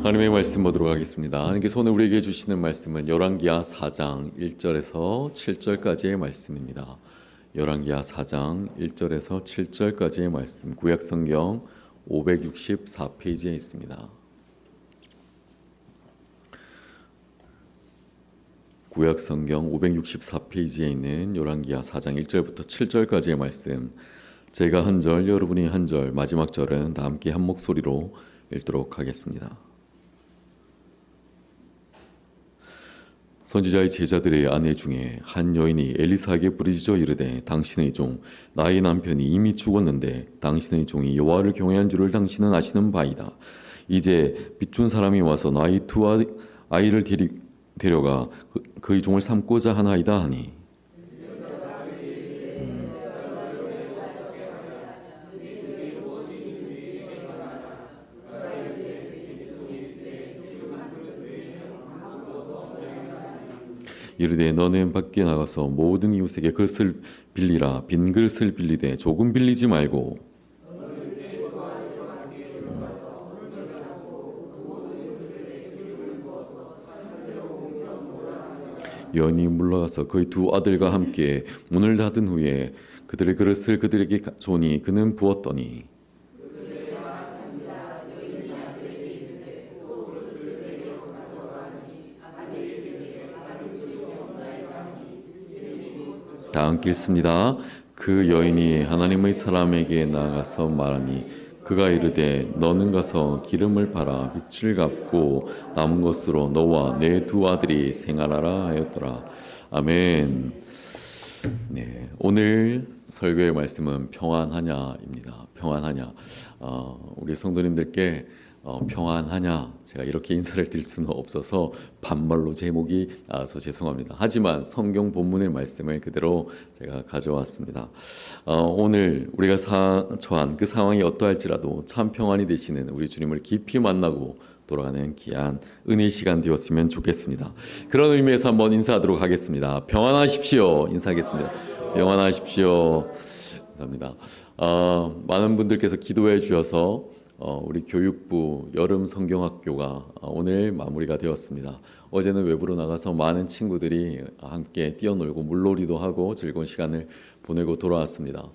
하나님의 말씀 보도록 하겠습니다. 하나님께서 오늘 우리에게 주시는 말씀은 열왕기하 4장 1절에서 7절까지의 말씀입니다. 열왕기하 4장 1절에서 7절까지의 말씀, 구약성경 564페이지에 있습니다. 구약성경 564페이지에 있는 열왕기하 4장 1절부터 7절까지의 말씀, 제가 한 절, 여러분이 한 절, 마지막 절은 다 함께 한 목소리로 읽도록 하겠습니다. 선지자의 제자들의 아내 중에 한 여인이 엘리사에게 부르짖어 이르되, 당신의 종 나의 남편이 이미 죽었는데 당신의 종이 여호와를 경외한 줄을 당신은 아시는 바이다. 이제 비춘 사람이 와서 나의 두 아이를 데려가 그의 종을 삼고자 하나이다 하니, 이르되 너는 밖에 나가서 모든 이웃에게 그릇을 빌리라. 빈 그릇을 빌리되 조금 빌리지 말고. 여인이 물러가서 그의 두 아들과 함께 문을 닫은 후에 그들의 그릇을 그들에게 주니 그는 부었더니, 다 함께 읽습니다. 그 여인이 하나님의 사람에게 나아가서 말하니 그가 이르되 너는 가서 기름을 팔아 빚을 갚고 남은 것으로 너와 내 두 아들이 생활하라 하였더라. 아멘. 네, 오늘 설교의 말씀은 평안하냐입니다. 평안하냐. 우리 성도님들께 평안하냐, 제가 이렇게 인사를 드릴 수는 없어서 반말로 제목이 나와서 죄송합니다. 하지만 성경 본문의 말씀을 그대로 제가 가져왔습니다. 오늘 우리가 처한 그 상황이 어떠할지라도 참 평안이 되시는 우리 주님을 깊이 만나고 돌아가는 귀한 은혜의 시간 되었으면 좋겠습니다. 그런 의미에서 한번 인사하도록 하겠습니다. 평안하십시오. 인사하겠습니다. 평안하십시오. 감사합니다. 많은 분들께서 기도해 주셔서 우리 교육부 여름 성경학교가 오늘 마무리가 되었습니다. 어제는 외부로 나가서 많은 친구들이 함께 뛰어놀고 물놀이도 하고 즐거운 시간을 보내고 돌아왔습니다.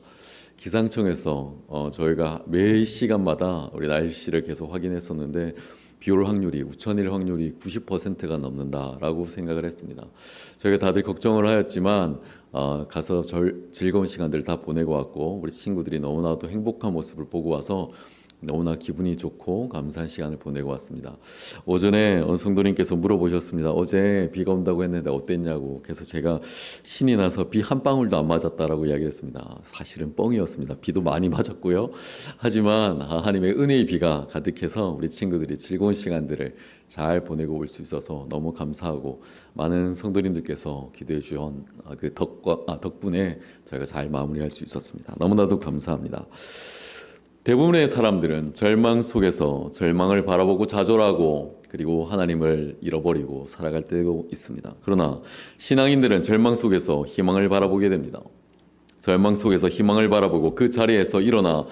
기상청에서 저희가 매 시간마다 우리 날씨를 계속 확인했었는데 비올 확률이, 우천일 확률이 90%가 넘는다라고 생각을 했습니다. 저희가 다들 걱정을 하였지만 가서 즐거운 시간들 다 보내고 왔고, 우리 친구들이 너무나도 행복한 모습을 보고 와서 너무나 기분이 좋고 감사한 시간을 보내고 왔습니다. 오전에 성도님께서 물어보셨습니다. 어제 비가 온다고 했는데 어땠냐고. 그래서 제가 신이 나서 비 한 방울도 안 맞았다라고 이야기했습니다. 사실은 뻥이었습니다. 비도 많이 맞았고요. 하지만 하나님의 은혜의 비가 가득해서 우리 친구들이 즐거운 시간들을 잘 보내고 올 수 있어서 너무 감사하고, 많은 성도님들께서 기도해 주신 그 덕분에 저희가 잘 마무리할 수 있었습니다. 너무나도 감사합니다. 대부분의 사람들은 절망 속에서 절망을 바라보고 좌절하고 그리고 하나님을 잃어버리고 살아갈 때도 있습니다. 그러나 신앙인들은 절망 속에서 희망을 바라보게 됩니다. 절망 속에서 희망을 바라보고 그 자리에서 일어나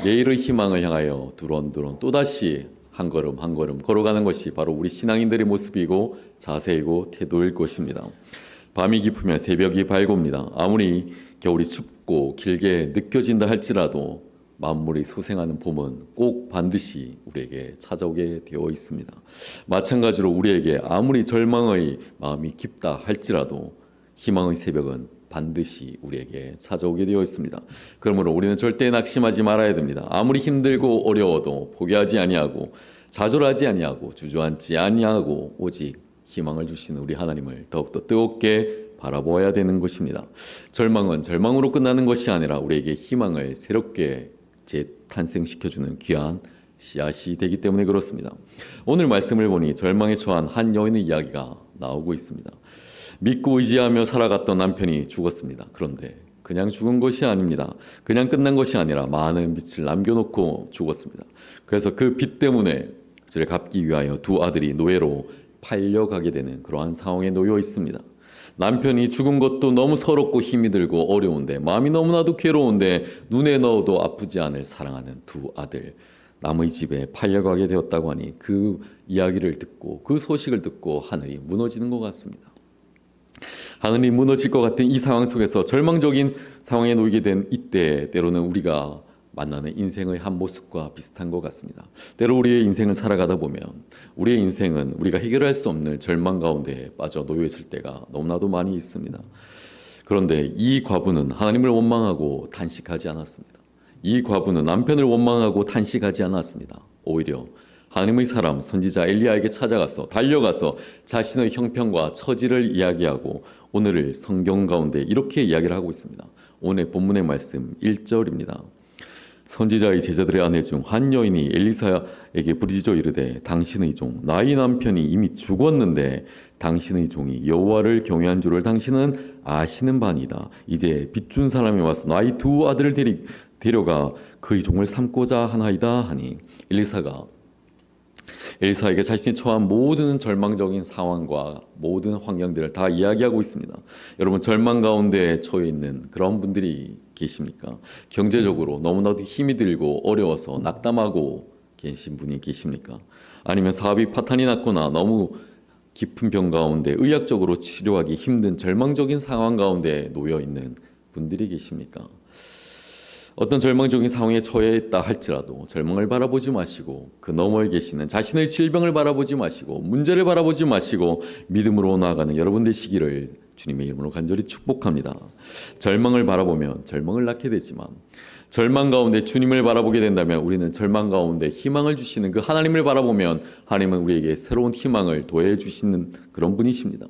내일의 희망을 향하여 두런두런 또다시 한 걸음 한 걸음 걸어가는 것이 바로 우리 신앙인들의 모습이고 자세이고 태도일 것입니다. 밤이 깊으면 새벽이 밝옵니다. 아무리 겨울이 춥고 길게 느껴진다 할지라도 만물이 소생하는 봄은 꼭 반드시 우리에게 찾아오게 되어 있습니다. 마찬가지로 우리에게 아무리 절망의 마음이 깊다 할지라도 희망의 새벽은 반드시 우리에게 찾아오게 되어 있습니다. 그러므로 우리는 절대 낙심하지 말아야 됩니다. 아무리 힘들고 어려워도 포기하지 아니하고 좌절하지 아니하고 주저앉지 아니하고 오직 희망을 주시는 우리 하나님을 더욱더 뜨겁게 바라보아야 되는 것입니다. 절망은 절망으로 끝나는 것이 아니라 우리에게 희망을 새롭게 재탄생시켜주는 귀한 씨앗이 되기 때문에 그렇습니다. 오늘 말씀을 보니 절망에 처한 한 여인의 이야기가 나오고 있습니다. 믿고 의지하며 살아갔던 남편이 죽었습니다. 그런데 그냥 죽은 것이 아닙니다. 그냥 끝난 것이 아니라 많은 빚을 남겨놓고 죽었습니다. 그래서 그 빚 때문에 그를 갚기 위하여 두 아들이 노예로 팔려가게 되는 그러한 상황에 놓여 있습니다. 남편이 죽은 것도 너무 서럽고 힘이 들고 어려운데, 마음이 너무나도 괴로운데 눈에 넣어도 아프지 않을 사랑하는 두 아들, 남의 집에 팔려가게 되었다고 하니 그 이야기를 듣고 그 소식을 듣고 하늘이 무너지는 것 같습니다. 하늘이 무너질 것 같은 이 상황 속에서 절망적인 상황에 놓이게 된 이때 때로는 우리가 만나는 인생의 한 모습과 비슷한 것 같습니다. 때로 우리의 인생을 살아가다 보면 우리의 인생은 우리가 해결할 수 없는 절망 가운데 빠져 놓여 있을 때가 너무나도 많이 있습니다. 그런데 이 과부는 하나님을 원망하고 탄식하지 않았습니다. 이 과부는 남편을 원망하고 탄식하지 않았습니다. 오히려 하나님의 사람 선지자 엘리야에게 찾아가서 달려가서 자신의 형편과 처지를 이야기하고 오늘을 성경 가운데 이렇게 이야기를 하고 있습니다. 오늘 본문의 말씀 1절입니다. 선지자의 제자들의 아내 중 한 여인이 엘리사에게 부르짖어 이르되 당신의 종 나의 남편이 이미 죽었는데 당신의 종이 여호와를 경외한 줄을 당신은 아시는 바니이다. 이제 빚준 사람이 와서 나의 두 아들을 데려가 그의 종을 삼고자 하나이다 하니 엘리사에게 자신이 처한 모든 절망적인 상황과 모든 환경들을 다 이야기하고 있습니다. 여러분 절망 가운데 처해 있는 그런 분들이 계십니까? 경제적으로 너무나도 힘이 들고 어려워서 낙담하고 계신 분이 계십니까? 아니면 사업이 파탄이 났거나 너무 깊은 병 가운데 의학적으로 치료하기 힘든 절망적인 상황 가운데 놓여 있는 분들이 계십니까? 어떤 절망적인 상황에 처해 있다 할지라도 절망을 바라보지 마시고 그 너머에 계시는 자신의 질병을 바라보지 마시고 문제를 바라보지 마시고 믿음으로 나아가는 여러분 되시기를 주님의 이름으로 간절히 축복합니다. 절망을 바라보면 절망을 낳게 되지만 절망 가운데 주님을 바라보게 된다면 우리는 절망 가운데 희망을 주시는 그 하나님을 바라보면 하나님은 우리에게 새로운 희망을 도해 주시는 그런 분이십니다.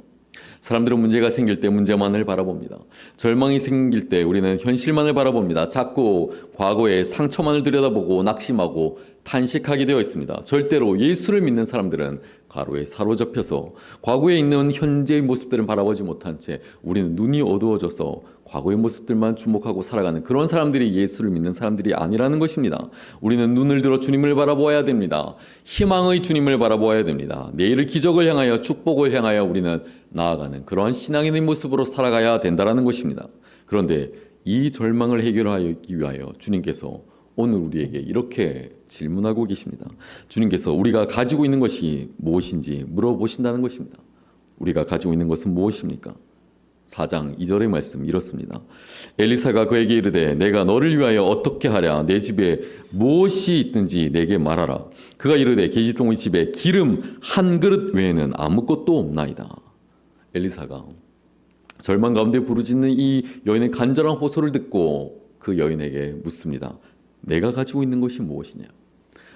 사람들은 문제가 생길 때 문제만을 바라봅니다. 절망이 생길 때 우리는 현실만을 바라봅니다. 자꾸 과거의 상처만을 들여다보고 낙심하고 탄식하게 되어 있습니다. 절대로 예수를 믿는 사람들은 과로에 사로잡혀서 과거에 있는 현재의 모습들은 바라보지 못한 채 우리는 눈이 어두워져서 과거의 모습들만 주목하고 살아가는 그런 사람들이 예수를 믿는 사람들이 아니라는 것입니다. 우리는 눈을 들어 주님을 바라보아야 됩니다. 희망의 주님을 바라보아야 됩니다. 내일의 기적을 향하여 축복을 향하여 우리는 나아가는 그러한 신앙인의 모습으로 살아가야 된다는 것입니다. 그런데 이 절망을 해결하기 위하여 주님께서 오늘 우리에게 이렇게 질문하고 계십니다. 주님께서 우리가 가지고 있는 것이 무엇인지 물어보신다는 것입니다. 우리가 가지고 있는 것은 무엇입니까? 4장 2절의 말씀 이렇습니다. 엘리사가 그에게 이르되 내가 너를 위하여 어떻게 하랴 내 집에 무엇이 있든지 내게 말하라. 그가 이르되 계집종의 집에 기름 한 그릇 외에는 아무것도 없나이다. 엘리사가 절망 가운데 부르짖는 이 여인의 간절한 호소를 듣고 그 여인에게 묻습니다. 내가 가지고 있는 것이 무엇이냐?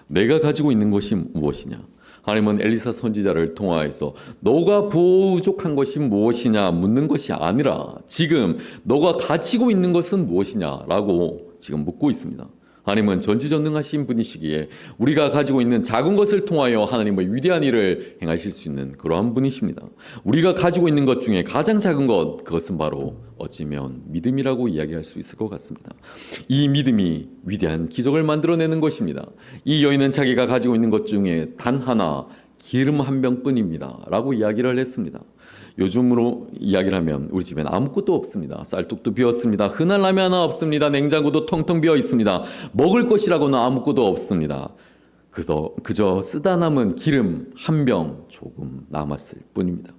내가 가지고 있는 것이 무엇이냐? 하나님은 엘리사 선지자를 통하여서 너가 부족한 것이 무엇이냐 묻는 것이 아니라 지금 너가 가지고 있는 것은 무엇이냐라고 지금 묻고 있습니다. 하나님은 전지전능하신 분이시기에 우리가 가지고 있는 작은 것을 통하여 하나님의 위대한 일을 행하실 수 있는 그러한 분이십니다. 우리가 가지고 있는 것 중에 가장 작은 것, 그것은 바로 어찌면 믿음이라고 이야기할 수 있을 것 같습니다. 이 믿음이 위대한 기적을 만들어내는 것입니다. 이 여인은 자기가 가지고 있는 것 중에 단 하나 기름 한 병뿐입니다 라고 이야기를 했습니다. 요즘으로 이야기를 하면 우리 집엔 아무것도 없습니다. 쌀국도 비었습니다. 흔한 라면 하나 없습니다. 냉장고도 텅텅 비어 있습니다. 먹을 것이라고는 아무것도 없습니다. 그저 쓰다 남은 기름 한 병 조금 남았을 뿐입니다.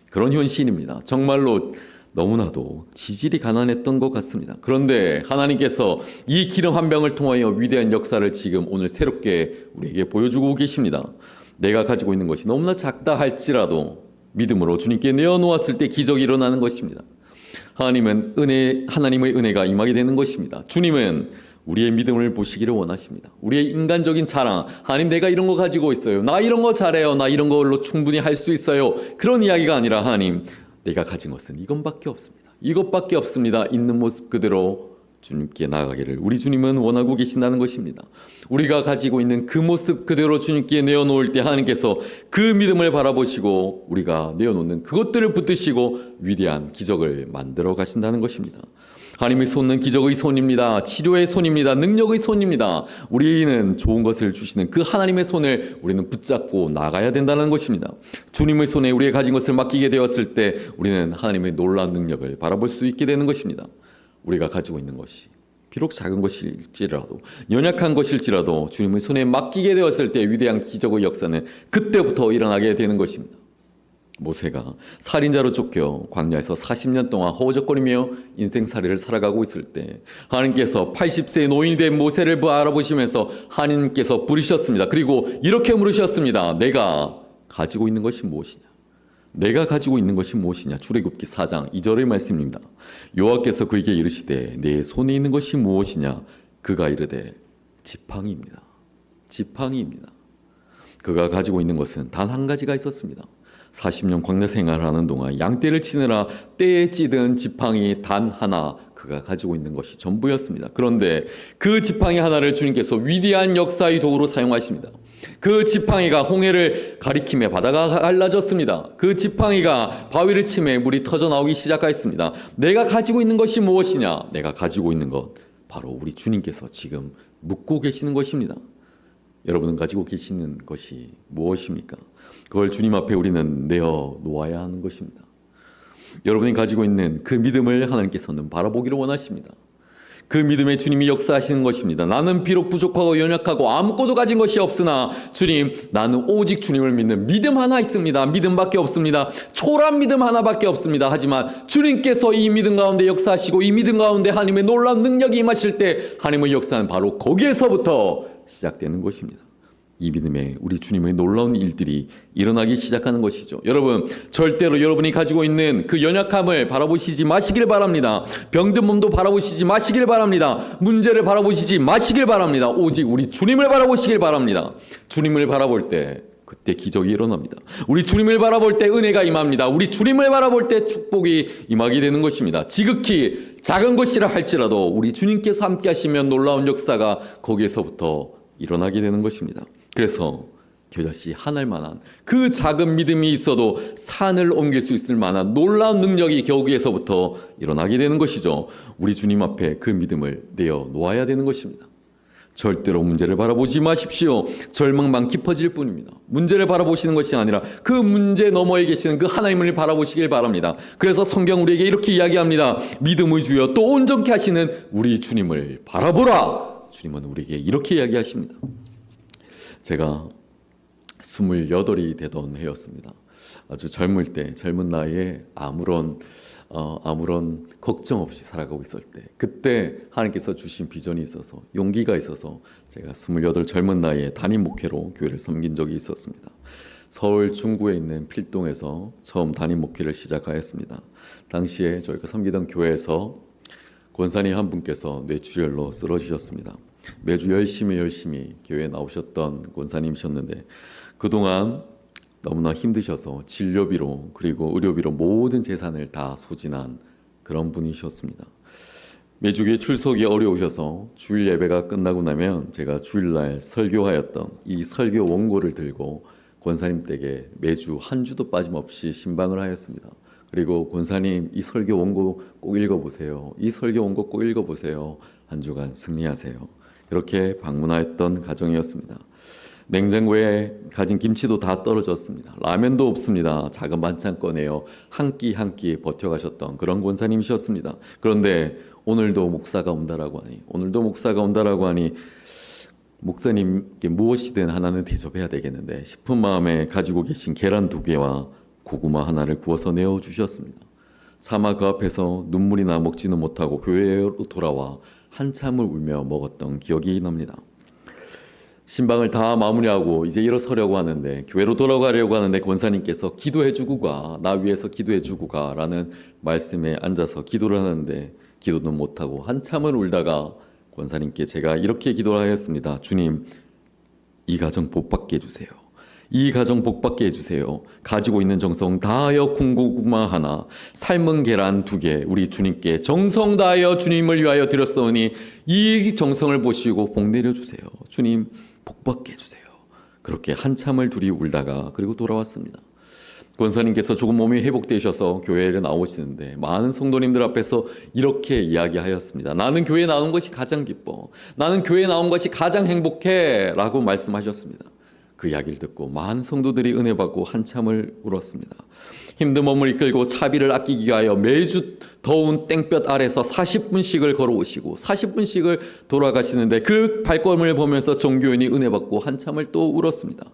그런 현실입니다. 정말로 너무나도 지질이 가난했던 것 같습니다. 그런데 하나님께서 이 기름 한 병을 통하여 위대한 역사를 지금 오늘 새롭게 우리에게 보여주고 계십니다. 내가 가지고 있는 것이 너무나 작다 할지라도 믿음으로 주님께 내어놓았을 때 기적이 일어나는 것입니다. 하나님의 은혜가 임하게 되는 것입니다. 주님은 우리의 믿음을 보시기를 원하십니다. 우리의 인간적인 자랑, 하나님 내가 이런 거 가지고 있어요. 나 이런 거 잘해요. 나 이런 걸로 충분히 할 수 있어요. 그런 이야기가 아니라 하나님 내가 가진 것은 이것밖에 없습니다. 이것밖에 없습니다. 있는 모습 그대로 주님께 나아가기를 우리 주님은 원하고 계신다는 것입니다. 우리가 가지고 있는 그 모습 그대로 주님께 내어놓을 때 하나님께서 그 믿음을 바라보시고 우리가 내어놓는 그것들을 붙드시고 위대한 기적을 만들어 가신다는 것입니다. 하나님의 손은 기적의 손입니다. 치료의 손입니다. 능력의 손입니다. 우리는 좋은 것을 주시는 그 하나님의 손을 우리는 붙잡고 나가야 된다는 것입니다. 주님의 손에 우리의 가진 것을 맡기게 되었을 때 우리는 하나님의 놀라운 능력을 바라볼 수 있게 되는 것입니다. 우리가 가지고 있는 것이 비록 작은 것일지라도 연약한 것일지라도 주님의 손에 맡기게 되었을 때 위대한 기적의 역사는 그때부터 일어나게 되는 것입니다. 모세가 살인자로 쫓겨 광야에서 40년 동안 허우적거리며 인생살이를 살아가고 있을 때 하나님께서 80세 노인이 된 모세를 알아보시면서 하나님께서 부르셨습니다. 그리고 이렇게 물으셨습니다. 내가 가지고 있는 것이 무엇이냐? 내가 가지고 있는 것이 무엇이냐? 출애굽기 4장 2절의 말씀입니다. 여호와께서 그에게 이르시되 내 손에 있는 것이 무엇이냐? 그가 이르되 지팡이입니다. 지팡이입니다. 그가 가지고 있는 것은 단 한 가지가 있었습니다. 40년 광야 생활을 하는 동안 양떼를 치느라 떼에 찌든 지팡이 단 하나, 그가 가지고 있는 것이 전부였습니다. 그런데 그 지팡이 하나를 주님께서 위대한 역사의 도구로 사용하십니다. 그 지팡이가 홍해를 가리킴에 바다가 갈라졌습니다. 그 지팡이가 바위를 치매 물이 터져 나오기 시작하였습니다. 내가 가지고 있는 것이 무엇이냐? 내가 가지고 있는 것, 바로 우리 주님께서 지금 묻고 계시는 것입니다. 여러분은 가지고 계시는 것이 무엇입니까? 그걸 주님 앞에 우리는 내어 놓아야 하는 것입니다. 여러분이 가지고 있는 그 믿음을 하나님께서는 바라보기를 원하십니다. 그 믿음에 주님이 역사하시는 것입니다. 나는 비록 부족하고 연약하고 아무것도 가진 것이 없으나 주님, 나는 오직 주님을 믿는 믿음 하나 있습니다. 믿음밖에 없습니다. 초라한 믿음 하나밖에 없습니다. 하지만 주님께서 이 믿음 가운데 역사하시고 이 믿음 가운데 하나님의 놀라운 능력이 임하실 때 하나님의 역사는 바로 거기에서부터 시작되는 것입니다. 이 믿음에 우리 주님의 놀라운 일들이 일어나기 시작하는 것이죠. 여러분, 절대로 여러분이 가지고 있는 그 연약함을 바라보시지 마시길 바랍니다. 병든 몸도 바라보시지 마시길 바랍니다. 문제를 바라보시지 마시길 바랍니다. 오직 우리 주님을 바라보시길 바랍니다. 주님을 바라볼 때 그때 기적이 일어납니다. 우리 주님을 바라볼 때 은혜가 임합니다. 우리 주님을 바라볼 때 축복이 임하게 되는 것입니다. 지극히 작은 것이라 할지라도 우리 주님께서 함께 하시면 놀라운 역사가 거기에서부터 일어나게 되는 것입니다. 그래서 겨자씨 하늘만한 그 작은 믿음이 있어도 산을 옮길 수 있을 만한 놀라운 능력이 거기에서부터 일어나게 되는 것이죠. 우리 주님 앞에 그 믿음을 내어 놓아야 되는 것입니다. 절대로 문제를 바라보지 마십시오. 절망만 깊어질 뿐입니다. 문제를 바라보시는 것이 아니라 그 문제 너머에 계시는 그 하나님을 바라보시길 바랍니다. 그래서 성경 우리에게 이렇게 이야기합니다. 믿음의 주여 또 온전케 하시는 우리 주님을 바라보라. 주님은 우리에게 이렇게 이야기하십니다. 제가 28이 되던 해였습니다. 아주 젊을 때, 젊은 나이에 아무런 걱정 없이 살아가고 있을 때, 그때 하나님께서 주신 비전이 있어서, 용기가 있어서 제가 28 젊은 나이에 담임 목회로 교회를 섬긴 적이 있었습니다. 서울 중구에 있는 필동에서 처음 담임 목회를 시작하였습니다. 당시에 저희가 섬기던 교회에서 권사님 한 분께서 뇌출혈로 쓰러지셨습니다. 매주 열심히 교회에 나오셨던 권사님이셨는데 그동안 너무나 힘드셔서 진료비로 그리고 의료비로 모든 재산을 다 소진한 그런 분이셨습니다. 매주 교회 출석이 어려우셔서 주일 예배가 끝나고 나면 제가 주일날 설교하였던 이 설교 원고를 들고 권사님 댁에 매주 한 주도 빠짐없이 신방을 하였습니다. 그리고 권사님 이 설교 원고 꼭 읽어보세요. 이 설교 원고 꼭 읽어보세요. 한 주간 승리하세요. 그렇게 방문하였던 가정이었습니다. 냉장고에 가진 김치도 다 떨어졌습니다. 라면도 없습니다. 작은 반찬 꺼내어 한 끼 한 끼 버텨가셨던 그런 권사님이셨습니다. 그런데 오늘도 목사가 온다라고 하니 목사님께 무엇이든 하나는 대접해야 되겠는데 싶은 마음에 가지고 계신 계란 2개와 고구마 하나를 구워서 내어주셨습니다. 차마 그 앞에서 눈물이 나 먹지는 못하고 교회로 돌아와 한참을 울며 먹었던 기억이 납니다. 신방을 다 마무리하고 이제 일어서려고 하는데 교회로 돌아가려고 하는데 권사님께서 기도해주고 가, 나 위해서 기도해주고 가라는 말씀에 앉아서 기도를 하는데 기도는 못하고 한참을 울다가 권사님께 제가 이렇게 기도를 하였습니다. 주님, 이 가정 복받게 해주세요. 이 가정 복받게 해주세요. 가지고 있는 정성 다하여 군고구마 하나, 삶은 계란 2개 우리 주님께 정성 다하여 주님을 위하여 드렸사오니 이 정성을 보시고 복 내려주세요. 주님 복받게 해주세요. 그렇게 한참을 둘이 울다가 그리고 돌아왔습니다. 권사님께서 조금 몸이 회복되셔서 교회에 나오시는데 많은 성도님들 앞에서 이렇게 이야기하였습니다. 나는 교회에 나온 것이 가장 기뻐. 나는 교회에 나온 것이 가장 행복해 라고 말씀하셨습니다. 그 이야기를 듣고 많은 성도들이 은혜 받고 한참을 울었습니다. 힘든 몸을 이끌고 차비를 아끼기 위하여 매주 더운 땡볕 아래서 40분씩을 걸어오시고 40분씩을 돌아가시는데 그 발걸음을 보면서 종교인이 은혜 받고 한참을 또 울었습니다.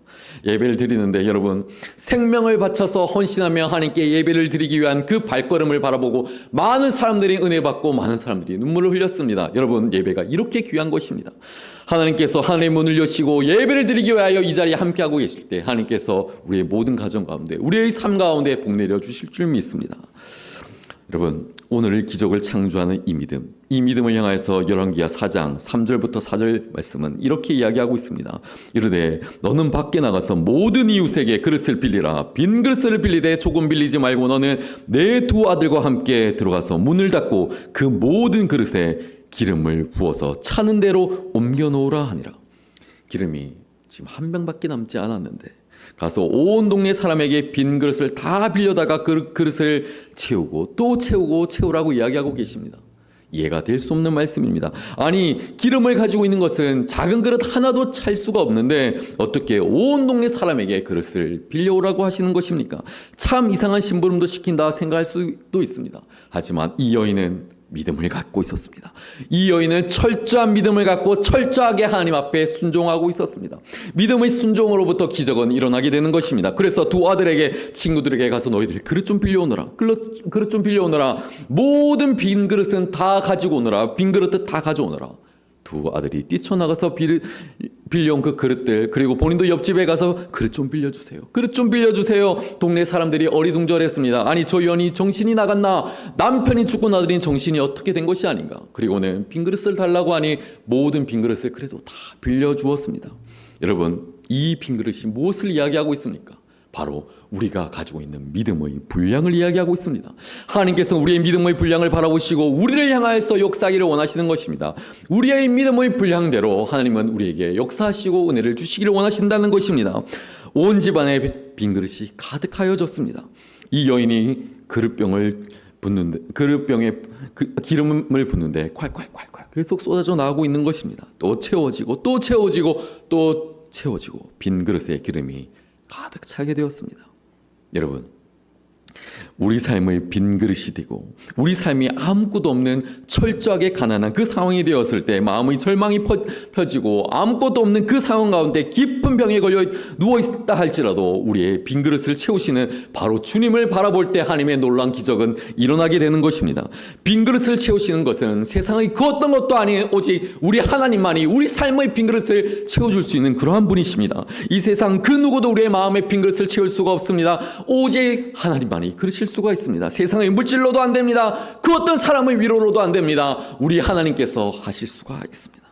예배를 드리는데 여러분, 생명을 바쳐서 헌신하며 하나님께 예배를 드리기 위한 그 발걸음을 바라보고 많은 사람들이 은혜 받고 많은 사람들이 눈물을 흘렸습니다. 여러분, 예배가 이렇게 귀한 것입니다. 하나님께서 하늘의 문을 여시고 예배를 드리기 위하여 이 자리에 함께하고 계실 때 하나님께서 우리의 모든 가정 가운데, 우리의 삶 가운데 복 내려 주실 줄 믿습니다. 여러분, 오늘 기적을 창조하는 이 믿음을 향해서 열왕기하 4장 3절부터 4절 말씀은 이렇게 이야기하고 있습니다. 이르되 너는 밖에 나가서 모든 이웃에게 그릇을 빌리라. 빈 그릇을 빌리되 조금 빌리지 말고 너는 내 두 아들과 함께 들어가서 문을 닫고 그 모든 그릇에 기름을 부어서 차는 대로 옮겨 놓으라 하니라. 기름이 지금 한 병밖에 남지 않았는데 가서 온 동네 사람에게 빈 그릇을 다 빌려다가 그 그릇을 채우고 또 채우고 채우라고 이야기하고 계십니다. 이해가 될 수 없는 말씀입니다. 아니, 기름을 가지고 있는 것은 작은 그릇 하나도 찰 수가 없는데 어떻게 온 동네 사람에게 그릇을 빌려오라고 하시는 것입니까? 참 이상한 심부름도 시킨다 생각할 수도 있습니다. 하지만 이 여인은 믿음을 갖고 있었습니다. 이 여인은 철저한 믿음을 갖고 철저하게 하나님 앞에 순종하고 있었습니다. 믿음의 순종으로부터 기적은 일어나게 되는 것입니다. 그래서 두 아들에게, 친구들에게 가서 너희들 그릇 좀 빌려오너라. 그릇 좀 빌려오너라. 모든 빈 그릇은 다 가지고 오너라. 빈 그릇도 다 가져오너라. 두 아들이 뛰쳐나가서 빌려온 그 그릇들, 그리고 본인도 옆집에 가서 그릇 좀 빌려주세요. 그릇 좀 빌려주세요. 동네 사람들이 어리둥절했습니다. 아니, 저 여인이 정신이 나갔나? 남편이 죽고 나더니 정신이 어떻게 된 것이 아닌가? 그리고는 빈 그릇을 달라고 하니 모든 빈 그릇을 그래도 다 빌려주었습니다. 여러분, 이 빈 그릇이 무엇을 이야기하고 있습니까? 바로 우리가 가지고 있는 믿음의 분량을 이야기하고 있습니다. 하나님께서 우리의 믿음의 분량을 바라보시고 우리를 향하여서 역사하기를 원하시는 것입니다. 우리의 믿음의 분량대로 하나님은 우리에게 역사하시고 은혜를 주시기를 원하신다는 것입니다. 온 집안에 빈 그릇이 가득하여졌습니다. 이 여인이 그릇병에 기름을 붓는데 콸콸콸콸 계속 쏟아져 나오고 있는 것입니다. 또 채워지고 또 채워지고 또 채워지고 빈 그릇에 기름이 가득 차게 되었습니다. 여러분, 우리 삶의 빈 그릇이 되고 우리 삶이 아무것도 없는 철저하게 가난한 그 상황이 되었을 때 마음의 절망이 펴지고 아무것도 없는 그 상황 가운데 깊은 병에 걸려 누워있다 할지라도 우리의 빈 그릇을 채우시는 바로 주님을 바라볼 때 하나님의 놀라운 기적은 일어나게 되는 것입니다. 빈 그릇을 채우시는 것은 세상의 그 어떤 것도 아닌 오직 우리 하나님만이 우리 삶의 빈 그릇을 채워줄 수 있는 그러한 분이십니다. 이 세상 그 누구도 우리의 마음의 빈 그릇을 채울 수가 없습니다. 오직 하나님만이 그러실 수가 있습니다. 세상의 물질로도 안 됩니다. 그 어떤 사람의 위로로도 안 됩니다. 우리 하나님께서 하실 수가 있습니다.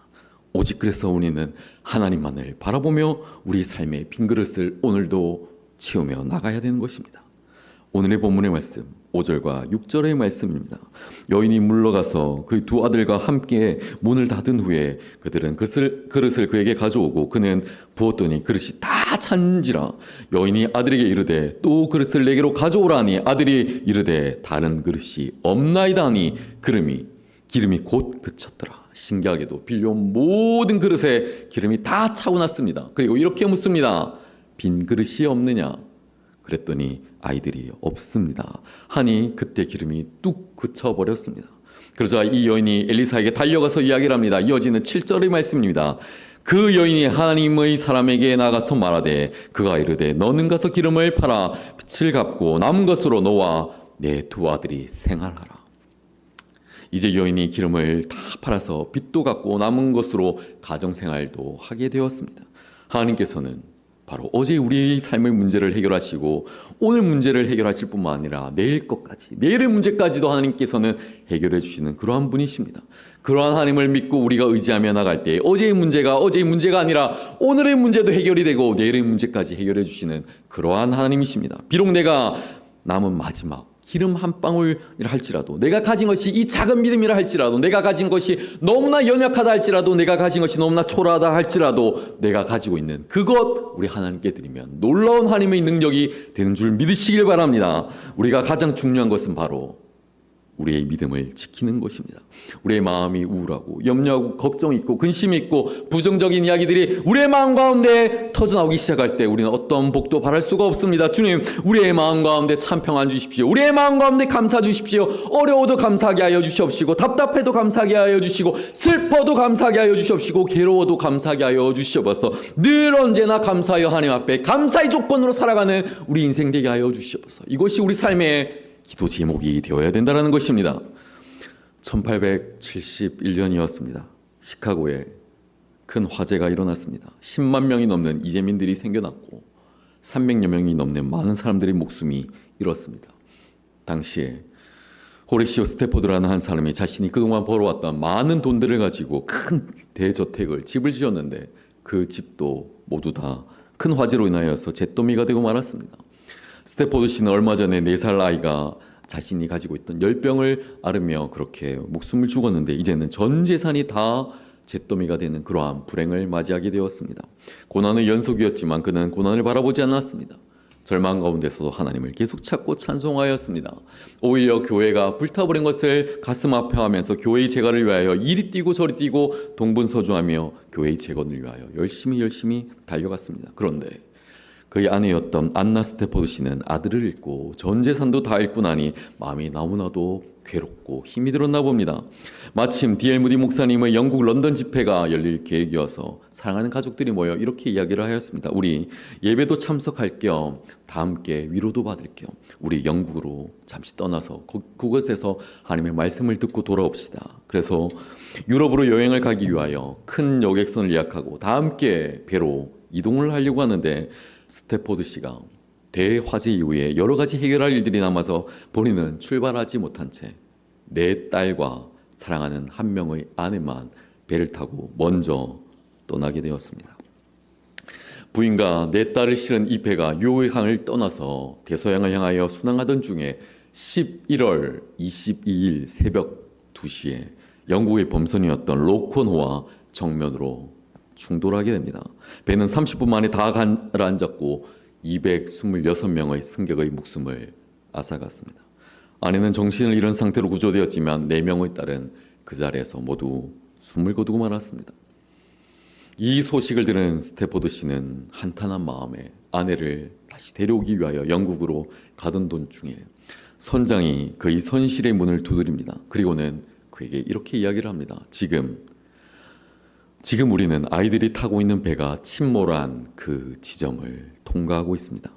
오직 그래서 우리는 하나님만을 바라보며 우리 삶의 빈 그릇을 오늘도 채우며 나가야 되는 것입니다. 오늘의 본문의 말씀 5절과 6절의 말씀입니다. 여인이 물러가서 그 두 아들과 함께 문을 닫은 후에 그들은 그릇을 그에게 가져오고 그는 부었더니 그릇이 다 찬지라. 여인이 아들에게 이르되 또 그릇을 내게로 가져오라 하니 아들이 이르되 다른 그릇이 없나이다 하니 기름이 곧 그쳤더라. 신기하게도 빌려온 모든 그릇에 기름이 다 차고 났습니다. 그리고 이렇게 묻습니다. 빈 그릇이 없느냐? 그랬더니 아이들이 없습니다 하니 그때 기름이 뚝 그쳐버렸습니다. 그러자 이 여인이 엘리사에게 달려가서 이야기를 합니다. 이어지는 7절의 말씀입니다. 그 여인이 하나님의 사람에게 나가서 말하되 그가 이르되 너는 가서 기름을 팔아 빚을 갚고 남은 것으로 너와 내 두 아들이 생활하라. 이제 여인이 기름을 다 팔아서 빚도 갚고 남은 것으로 가정생활도 하게 되었습니다. 하나님께서는 바로 어제 우리의 삶의 문제를 해결하시고 오늘 문제를 해결하실 뿐만 아니라 내일의 문제까지도 하나님께서는 해결해 주시는 그러한 분이십니다. 그러한 하나님을 믿고 우리가 의지하며 나갈 때 어제의 문제가 아니라 오늘의 문제도 해결이 되고 내일의 문제까지 해결해 주시는 그러한 하나님이십니다. 비록 내가 남은 마지막 기름 한 방울이라 할지라도, 내가 가진 것이 이 작은 믿음이라 할지라도, 내가 가진 것이 너무나 연약하다 할지라도, 내가 가진 것이 너무나 초라하다 할지라도 내가 가지고 있는 그것 우리 하나님께 드리면 놀라운 하나님의 능력이 되는 줄 믿으시길 바랍니다. 우리가 가장 중요한 것은 바로 우리의 믿음을 지키는 것입니다. 우리의 마음이 우울하고 염려하고 걱정이 있고 근심이 있고 부정적인 이야기들이 우리의 마음 가운데 터져나오기 시작할 때 우리는 어떤 복도 바랄 수가 없습니다. 주님, 우리의 마음 가운데 참 평안 주십시오. 우리의 마음 가운데 감사 주십시오. 어려워도 감사하게 하여 주시옵시고, 답답해도 감사하게 하여 주시고, 슬퍼도 감사하게 하여 주시옵시고, 괴로워도 감사하게 하여 주시옵소서. 늘 언제나 감사하여 하나님 앞에 감사의 조건으로 살아가는 우리 인생 되게 하여 주시옵소서. 이것이 우리 삶의 기도 제목이 되어야 된다는 것입니다. 1871년이었습니다. 시카고에 큰 화재가 일어났습니다. 10만 명이 넘는 이재민들이 생겨났고 300여 명이 넘는 많은 사람들의 목숨이 잃었습니다. 당시에 호레시오 스태포드라는 한 사람이 자신이 그동안 벌어왔던 많은 돈들을 가지고 큰 대저택을 집을 지었는데 그 집도 모두 다 큰 화재로 인하여서 잿더미가 되고 말았습니다. 스태포드 씨는 얼마 전에 4살 아이가 자신이 가지고 있던 열병을 앓으며 그렇게 목숨을 죽었는데 이제는 전 재산이 다 잿더미가 되는 그러한 불행을 맞이하게 되었습니다. 고난의 연속이었지만 그는 고난을 바라보지 않았습니다. 절망 가운데서도 하나님을 계속 찾고 찬송하였습니다. 오히려 교회가 불타버린 것을 가슴 아파하면서 교회의 재건을 위하여 이리 뛰고 저리 뛰고 동분서주하며 교회의 재건을 위하여 열심히 달려갔습니다. 그런데 그의 아내였던 안나 스태포드 씨는 아들을 잃고 전 재산도 다 잃고 나니 마음이 너무나도 괴롭고 힘이 들었나 봅니다. 마침 D.L. 무디 목사님의 영국 런던 집회가 열릴 계획이어서 사랑하는 가족들이 모여 이렇게 이야기를 하였습니다. 우리 예배도 참석할 겸 다 함께 위로도 받을 겸 우리 영국으로 잠시 떠나서 그곳에서 하나님의 말씀을 듣고 돌아옵시다. 그래서 유럽으로 여행을 가기 위하여 큰 여객선을 예약하고 다 함께 배로 이동을 하려고 하는데 스태포드 씨가 대화재 이후에 여러 가지 해결할 일들이 남아서 본인은 출발하지 못한 채 내 딸과 사랑하는 한 명의 아내만 배를 타고 먼저 떠나게 되었습니다. 부인과 내 딸을 실은 이 배가 유효항을 떠나서 대서양을 향하여 순항하던 중에 11월 22일 새벽 2시에 영국의 범선이었던 로콘호와 정면으로 충돌하게 됩니다. 배는 30분 만에 다 가라앉았고 226명의 승객의 목숨을 앗아갔습니다. 아내는 정신을 잃은 상태로 구조되었지만 4명의 딸은 그 자리에서 모두 숨을 거두고 말았습니다. 이 소식을 들은 스태포드 씨는 한탄한 마음에 아내를 다시 데려오기 위하여 영국으로 가던 도중에 선장이 그의 선실의 문을 두드립니다. 그리고는 그에게 이렇게 이야기를 합니다. 지금 우리는 아이들이 타고 있는 배가 침몰한 그 지점을 통과하고 있습니다.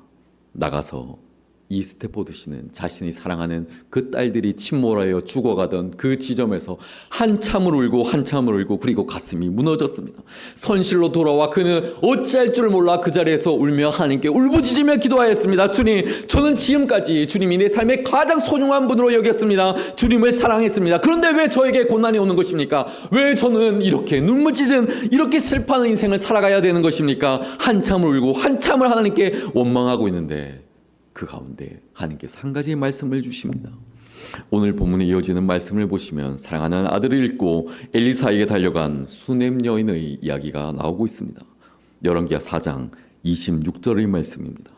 나가서 이 스태포드 씨는 자신이 사랑하는 그 딸들이 침몰하여 죽어가던 그 지점에서 한참을 울고 그리고 가슴이 무너졌습니다. 선실로 돌아와 그는 어찌할 줄을 몰라 그 자리에서 울며 하나님께 울부짖으며 기도하였습니다. 주님, 저는 지금까지 주님이 내 삶의 가장 소중한 분으로 여겼습니다. 주님을 사랑했습니다. 그런데 왜 저에게 고난이 오는 것입니까? 왜 저는 이렇게 눈물 찢은 이렇게 슬퍼하는 인생을 살아가야 되는 것입니까? 한참을 울고 한참을 하나님께 원망하고 있는데 그 가운데 하나님께서 한 가지의 말씀을 주십니다. 오늘 본문에 이어지는 말씀을 보시면 사랑하는 아들을 잃고 엘리사에게 달려간 수넴 여인의 이야기가 나오고 있습니다. 열왕기하 4장 26절의 말씀입니다.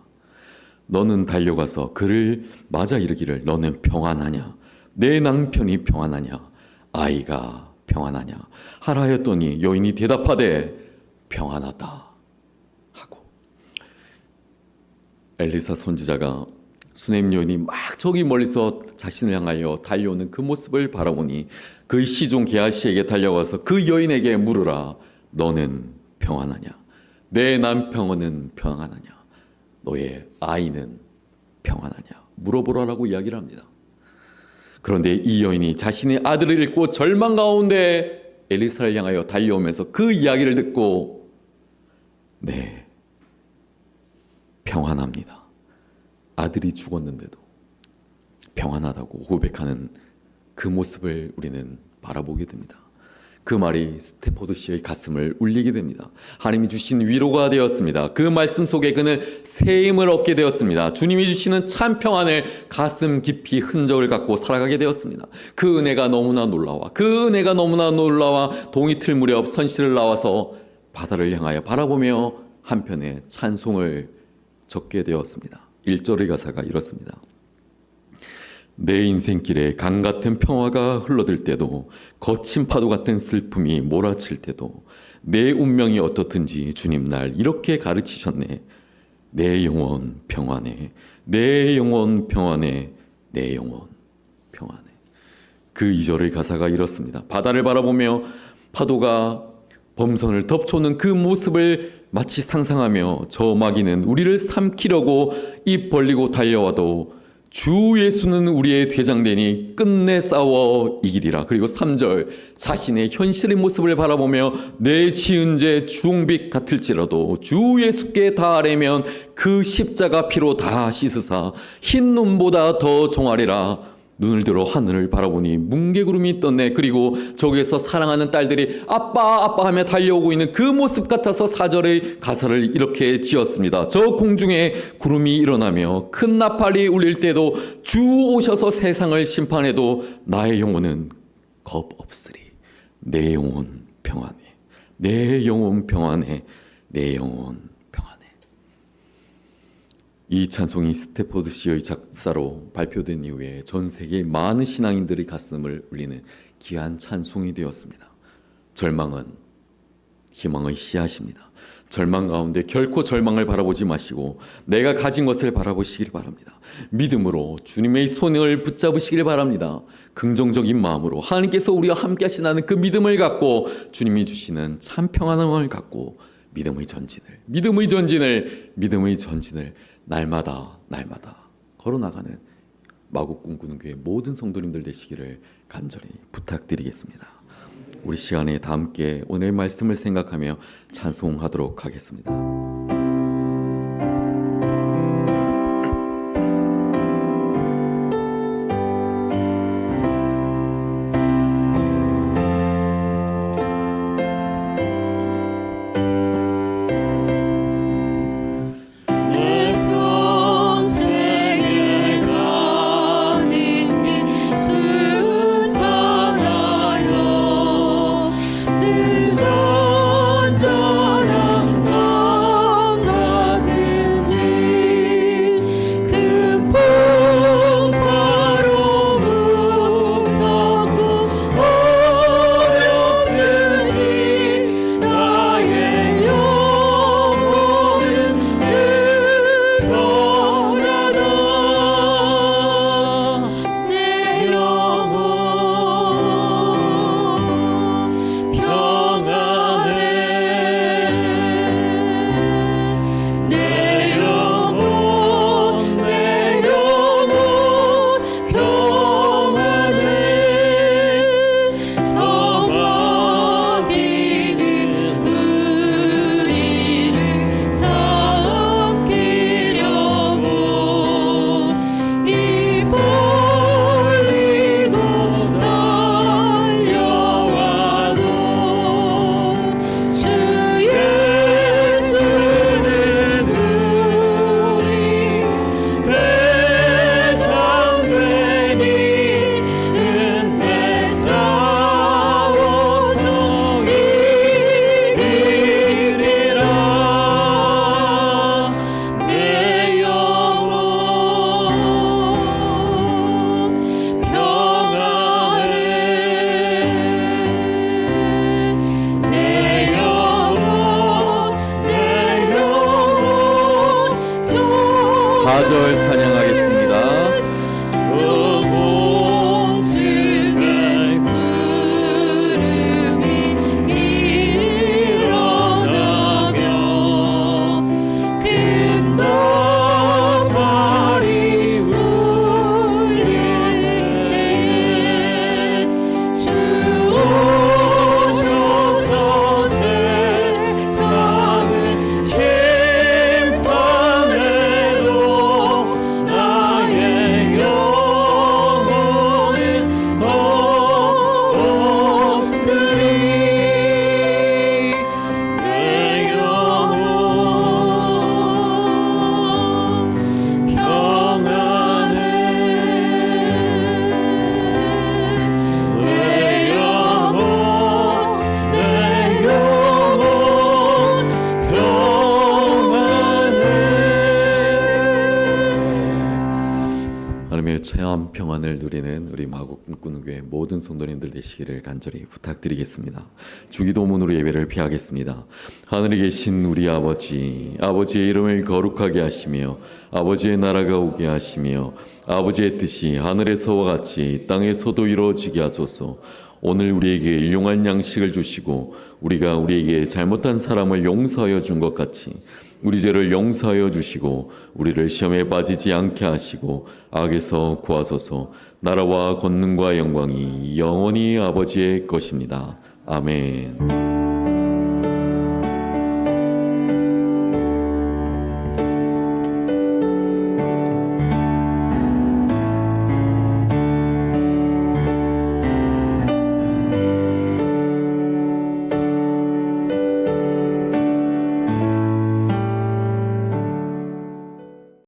너는 달려가서 그를 맞아 이르기를 너는 평안하냐? 내 남편이 평안하냐? 아이가 평안하냐? 하라 하였더니 여인이 대답하되 평안하다. 엘리사 선지자가 수넴 여인이 막 저기 멀리서 자신을 향하여 달려오는 그 모습을 바라보니 그의 시종 게하시에게 달려가서 그 여인에게 물으라. 너는 평안하냐? 내 남편은 평안하냐? 너의 아이는 평안하냐? 물어보라라고 이야기를 합니다. 그런데 이 여인이 자신의 아들을 잃고 절망 가운데 엘리사를 향하여 달려오면서 그 이야기를 듣고 네, 평안합니다. 아들이 죽었는데도 평안하다고 고백하는 그 모습을 우리는 바라보게 됩니다. 그 말이 스태포드 씨의 가슴을 울리게 됩니다. 하나님이 주신 위로가 되었습니다. 그 말씀 속에 그는 새 힘을 얻게 되었습니다. 주님이 주시는 참 평안을 가슴 깊이 흔적을 갖고 살아가게 되었습니다. 그 은혜가 너무나 놀라와 동이틀 무렵 선실을 나와서 바다를 향하여 바라보며 한편에 찬송을 적게 되었습니다. 1절의 가사가 이렇습니다. 내 인생길에 강 같은 평화가 흘러들 때도, 거친 파도 같은 슬픔이 몰아칠 때도 내 운명이 어떻든지 주님 날 이렇게 가르치셨네. 내 영혼 평안해, 내 영혼 평안해, 내 영혼 평안해. 그 2절의 가사가 이렇습니다. 바다를 바라보며 파도가 범선을 덮쳐오는 그 모습을 마치 상상하며 저 마귀는 우리를 삼키려고 입 벌리고 달려와도 주 예수는 우리의 대장되니 끝내 싸워 이기리라. 그리고 3절, 자신의 현실의 모습을 바라보며 내 지은 죄 주홍빛 같을지라도 주 예수께 다 아뢰면 그 십자가 피로 다 씻으사 흰 눈보다 더 정하리라. 눈을 들어 하늘을 바라보니 뭉게구름이 떴네. 그리고 저기에서 사랑하는 딸들이 아빠 아빠 하며 달려오고 있는 그 모습 같아서 4절의 가사를 이렇게 지었습니다. 저 공중에 구름이 일어나며 큰 나팔이 울릴 때도 주 오셔서 세상을 심판해도 나의 영혼은 겁 없으리. 내 영혼 평안해, 내 영혼 평안해, 내 영혼 평안해. 이 찬송이 스태포드시의 작사로 발표된 이후에 전 세계 많은 신앙인들의 가슴을 울리는 귀한 찬송이 되었습니다. 절망은 희망의 씨앗입니다. 절망 가운데 결코 절망을 바라보지 마시고 내가 가진 것을 바라보시길 바랍니다. 믿음으로 주님의 손을 붙잡으시길 바랍니다. 긍정적인 마음으로 하나님께서 우리와 함께 하시다는 그 믿음을 갖고 주님이 주시는 참 평안함을 갖고 믿음의 전진을 날마다 걸어나가는 마곡 꿈꾸는 교회 모든 성도님들 되시기를 간절히 부탁드리겠습니다. 우리 시간에 다 함께 오늘 말씀을 생각하며 찬송하도록 하겠습니다. 체험 평안을 누리는 우리 마곡 꿈꾸는 교회 모든 성도님들 되시기를 간절히 부탁드리겠습니다. 주기도문으로 예배를 피하겠습니다. 하늘에 계신 우리 아버지, 아버지의 이름을 거룩하게 하시며 아버지의 나라가 오게 하시며 아버지의 뜻이 하늘에서와 같이 땅에서도 이루어지게 하소서. 오늘 우리에게 일용할 양식을 주시고 우리가 우리에게 잘못한 사람을 용서하여 준 것 같이 우리 죄를 용서하여 주시고 우리를 시험에 빠지지 않게 하시고 악에서 구하소서. 나라와 권능과 영광이 영원히 아버지의 것입니다. 아멘.